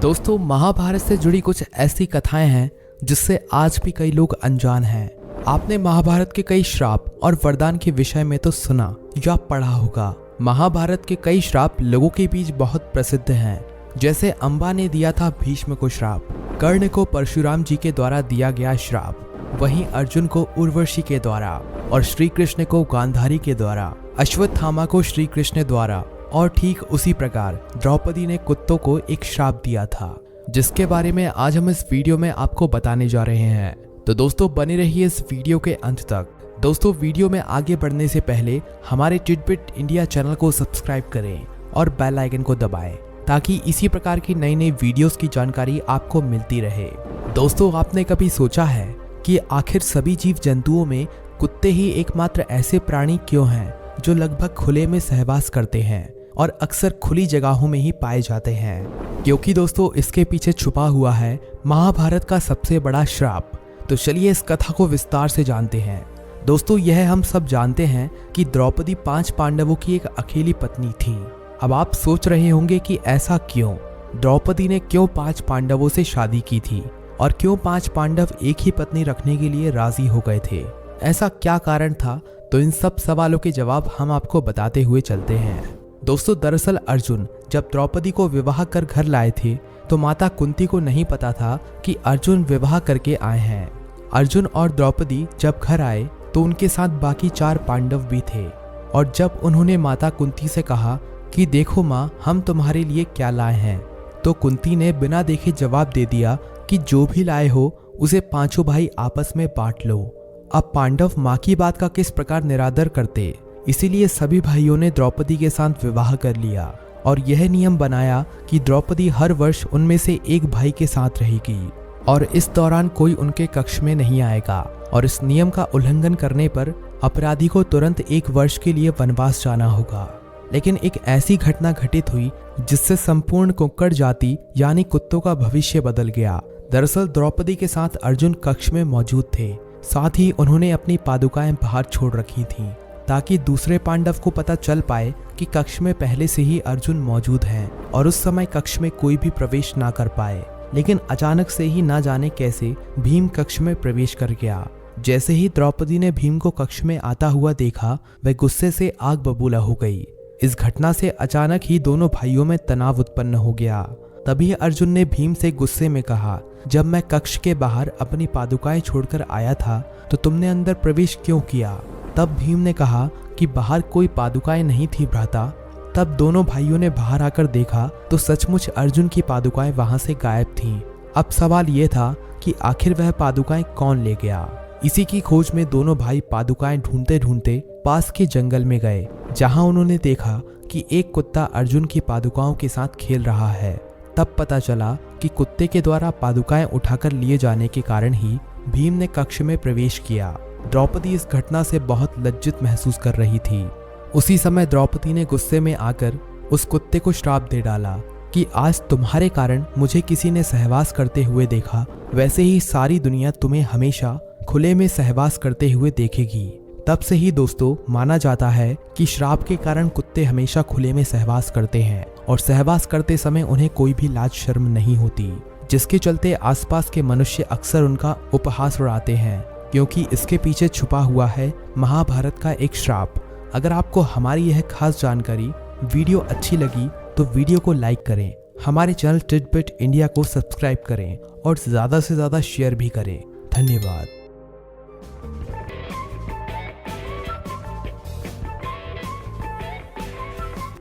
दोस्तों, महाभारत से जुड़ी कुछ ऐसी कथाएं हैं जिससे आज भी कई लोग अनजान हैं। आपने महाभारत के कई श्राप और वरदान के विषय में तो सुना या पढ़ा होगा। महाभारत के कई श्राप लोगों के बीच बहुत प्रसिद्ध हैं। जैसे अंबा ने दिया था भीष्म को श्राप, कर्ण को परशुराम जी के द्वारा दिया गया श्राप, वहीं अर्जुन को उर्वशी के द्वारा और श्री कृष्ण को गांधारी के द्वारा, अश्वत्थामा को श्री कृष्ण द्वारा, और ठीक उसी प्रकार द्रौपदी ने कुत्तों को एक श्राप दिया था, जिसके बारे में आज हम इस वीडियो में आपको बताने जा रहे हैं। तो दोस्तों, बने रहिए इस वीडियो के अंत तक। दोस्तों, वीडियो में आगे बढ़ने से पहले हमारे टिडबिट इंडिया चैनल को सब्सक्राइब करें और बेल आइकन को दबाएं, ताकि इसी प्रकार की नई नई वीडियोस की जानकारी आपको मिलती रहे। दोस्तों, आपने कभी सोचा है कि आखिर सभी जीव जंतुओं में कुत्ते ही एकमात्र ऐसे प्राणी क्यों हैं जो लगभग खुले में सहवास करते हैं और अक्सर खुली जगहों में ही पाए जाते हैं? क्योंकि दोस्तों, इसके पीछे छुपा हुआ है महाभारत का सबसे बड़ा श्राप। तो चलिए इस कथा को विस्तार से जानते हैं। दोस्तों, यह हम सब जानते हैं कि द्रौपदी 5 पांडवों की एक अकेली पत्नी थी। अब आप सोच रहे होंगे कि ऐसा क्यों? द्रौपदी ने क्यों 5 पांडवों से शादी की थी और क्यों 5 पांडव एक ही पत्नी रखने के लिए राजी हो गए थे? ऐसा क्या कारण था? तो इन सब सवालों के जवाब हम आपको बताते हुए चलते हैं। दोस्तों, दरअसल अर्जुन जब द्रौपदी को विवाह कर घर लाए थे तो माता कुंती को नहीं पता था कि अर्जुन विवाह करके आए हैं। अर्जुन और द्रौपदी जब घर आए तो उनके साथ बाकी 4 पांडव भी थे, और जब उन्होंने माता कुंती से कहा कि देखो माँ, हम तुम्हारे लिए क्या लाए हैं, तो कुंती ने बिना देखे जवाब दे दिया कि जो भी लाए हो उसे 5 भाई आपस में बांट लो। अब पांडव माँ की बात का किस प्रकार निरादर करते, इसीलिए सभी भाइयों ने द्रौपदी के साथ विवाह कर लिया और यह नियम बनाया कि द्रौपदी हर वर्ष उनमें से एक भाई के साथ रहेगी और इस दौरान कोई उनके कक्ष में नहीं आएगा, और इस नियम का उल्लंघन करने पर अपराधी को तुरंत 1 वर्ष के लिए वनवास जाना होगा। लेकिन एक ऐसी घटना घटित हुई जिससे संपूर्ण कुक्कड़ जाति यानी कुत्तों का भविष्य बदल गया। दरअसल द्रौपदी के साथ अर्जुन कक्ष में मौजूद थे, साथ ही उन्होंने अपनी पादुकाएं बाहर छोड़ रखी थीं, ताकि दूसरे पांडव को पता चल पाए कि कक्ष में पहले से ही अर्जुन मौजूद हैं और उस समय कक्ष में कोई भी प्रवेश ना कर पाए। लेकिन अचानक से ही ना जाने कैसे भीम कक्ष में प्रवेश कर गया। जैसे ही द्रौपदी ने भीम को कक्ष में आता हुआ देखा, वह गुस्से से आग बबूला हो गई। इस घटना से अचानक ही दोनों भाइयों में तनाव उत्पन्न हो गया। तभी अर्जुन ने भीम से गुस्से में कहा, जब मैं कक्ष के बाहर अपनी पादुकाएं छोड़कर आया था तो तुमने अंदर प्रवेश क्यों किया? तब भीम ने कहा कि बाहर कोई पादुकाएं नहीं थी भ्राता। तब दोनों भाइयों ने बाहर आकर देखा तो सचमुच अर्जुन की पादुकाएं वहां से गायब थीं। अब सवाल यह था कि आखिर वह पादुकाएं कौन ले गया? इसी की खोज में दोनों भाई पादुकाएं ढूंढते ढूंढते पास के जंगल में गए, जहां उन्होंने देखा कि एक कुत्ता अर्जुन की पादुकाओं के साथ खेल रहा है। तब पता चला कि कुत्ते के द्वारा पादुकाएं उठाकर लिए जाने के कारण ही भीम ने कक्ष में प्रवेश किया। द्रौपदी इस घटना से बहुत लज्जित महसूस कर रही थी। उसी समय द्रौपदी ने गुस्से में आकर उस कुत्ते को श्राप दे डाला कि आज तुम्हारे कारण मुझे किसी ने सहवास करते हुए देखा, वैसे ही सारी दुनिया तुम्हें हमेशा खुले में सहवास करते हुए देखेगी। तब से ही दोस्तों माना जाता है कि श्राप के कारण कुत्ते हमेशा खुले में सहवास करते हैं और सहवास करते समय उन्हें कोई भी लाज शर्म नहीं होती, जिसके चलते आसपास के मनुष्य अक्सर उनका उपहास उड़ाते हैं, क्योंकि इसके पीछे छुपा हुआ है महाभारत का एक श्राप। अगर आपको हमारी यह खास जानकारी वीडियो अच्छी लगी तो वीडियो को लाइक करें, हमारे चैनल टिडबिट इंडिया को सब्सक्राइब करें और ज़्यादा से ज़्यादा शेयर भी करें। धन्यवाद।